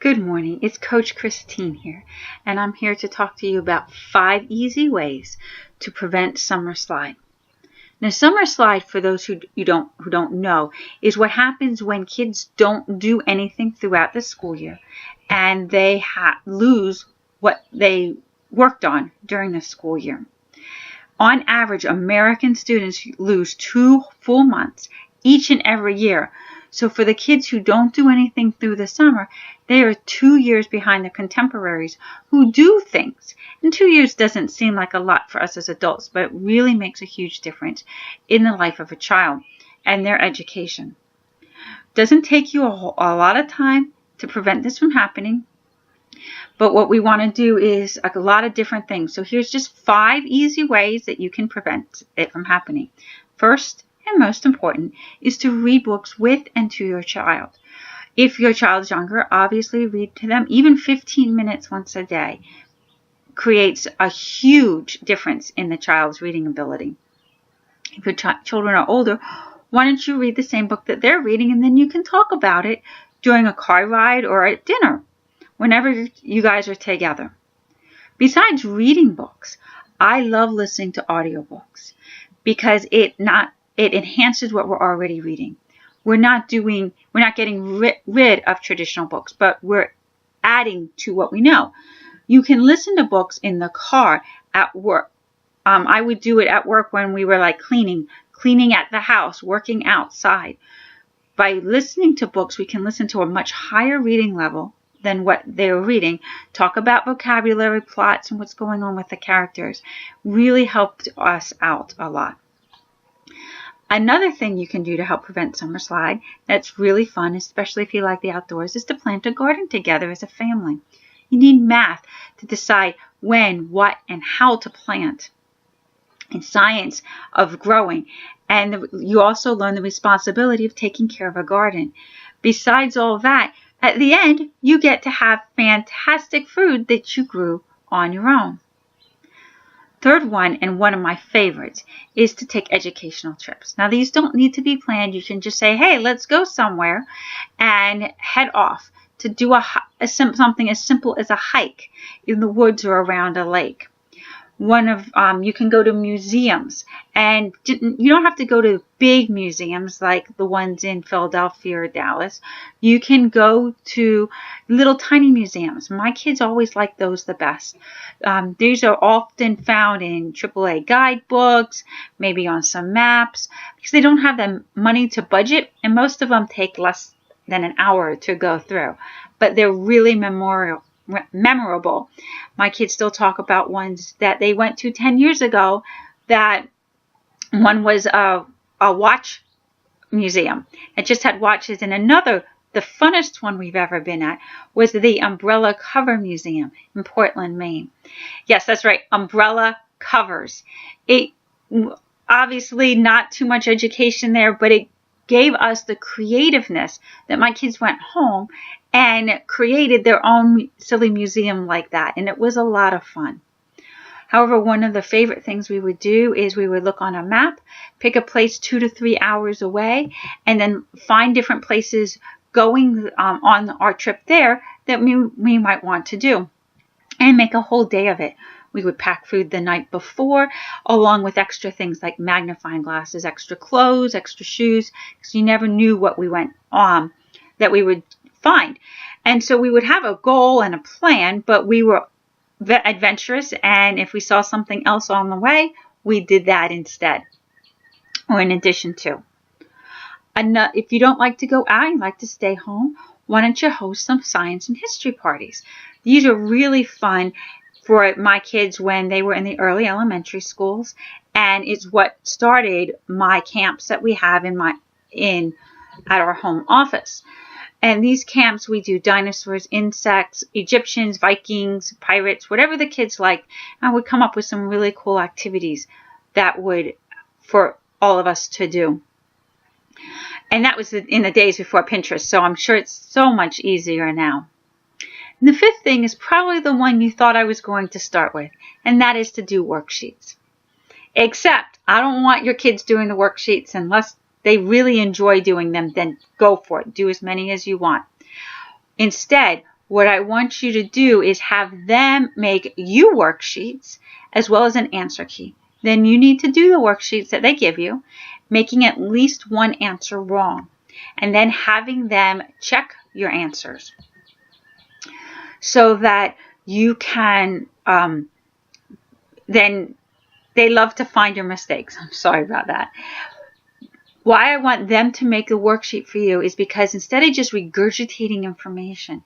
Good morning, it's Coach Christine here, and I'm here to talk to you about 5 easy ways to prevent summer slide. Now, summer slide, for those who don't know, is what happens when kids don't do anything throughout the school year, and they lose what they worked on during the school year. On average, American students lose 2 full months each and every year. So for the kids who don't do anything through the summer, they are 2 years behind their contemporaries who do things. And 2 years doesn't seem like a lot for us as adults, but it really makes a huge difference in the life of a child and their education. It doesn't take you a lot of time to prevent this from happening. But what we want to do is a lot of different things. So here's just 5 easy ways that you can prevent it from happening. First, and most important, is to read books with and to your child. If your child is younger, obviously read to them. Even 15 minutes once a day creates a huge difference in the child's reading ability. If your children are older, why don't you read the same book that they're reading, and then you can talk about it during a car ride or at dinner, whenever you guys are together. Besides reading books, I love listening to audiobooks because it enhances what we're already reading. We're not getting rid of traditional books, but we're adding to what we know. You can listen to books in the car, at work. I would do it at work when we were like cleaning at the house, working outside. By listening to books, we can listen to a much higher reading level than what they were reading, talk about vocabulary, plots, and what's going on with the characters. Really helped us out a lot. Another thing you can do to help prevent summer slide that's really fun, especially if you like the outdoors, is to plant a garden together as a family. You need math to decide when, what, and how to plant, and science of growing. And you also learn the responsibility of taking care of a garden. Besides all that, at the end, you get to have fantastic food that you grew on your own. Third one, and one of my favorites, is to take educational trips. Now, these don't need to be planned. You can just say, hey, let's go somewhere and head off to do something as simple as a hike in the woods or around a lake. You can go to museums, and you don't have to go to big museums like the ones in Philadelphia or Dallas. You can go to little tiny museums. My kids always like those the best. These are often found in AAA guidebooks, maybe on some maps, because they don't have the money to budget, and most of them take less than an hour to go through. But they're really memorable. My kids still talk about ones that they went to 10 years ago. That one was a watch museum. It just had watches. And another, the funnest one we've ever been at, was the Umbrella Cover Museum in Portland, Maine. Yes, that's right, umbrella covers. It obviously not too much education there, but it gave us the creativeness that my kids went home and created their own silly museum like that. And it was a lot of fun. However, one of the favorite things we would do is we would look on a map, pick a place 2 to 3 hours away, and then find different places going on our trip there that we might want to do, and make a whole day of it. We would pack food the night before, along with extra things like magnifying glasses, extra clothes, extra shoes, because you never knew what we went on that we would find. And so we would have a goal and a plan, but we were adventurous, and if we saw something else on the way, we did that instead, or in addition to. If you don't like to go out and like to stay home, why don't you host some science and history parties? These are really fun for my kids when they were in the early elementary schools, and it's what started my camps that we have at our home office. And these camps, we do dinosaurs, insects, Egyptians, Vikings, pirates, whatever the kids like, and we come up with some really cool activities that would for all of us to do. And that was in the days before Pinterest, so I'm sure it's so much easier now. And the fifth thing is probably the one you thought I was going to start with, and that is to do worksheets. Except I don't want your kids doing the worksheets unless they really enjoy doing them. Then go for it. Do as many as you want. Instead, what I want you to do is have them make you worksheets as well as an answer key. Then you need to do the worksheets that they give you, making at least one answer wrong, and then having them check your answers so that you can, then they love to find your mistakes. I'm sorry about that. Why I want them to make a worksheet for you is because instead of just regurgitating information,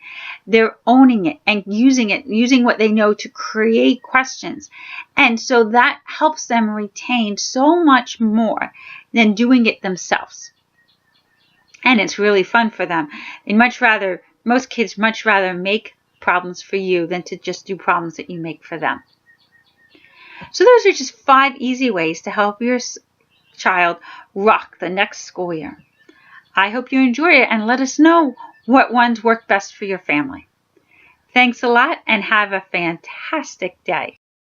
they're owning it, using what they know to create questions. And so that helps them retain so much more than doing it themselves. And it's really fun for them. Most kids much rather make problems for you than to just do problems that you make for them. So those are just 5 easy ways to help your child rock the next school year. I hope you enjoy it and let us know what ones work best for your family. Thanks a lot and have a fantastic day.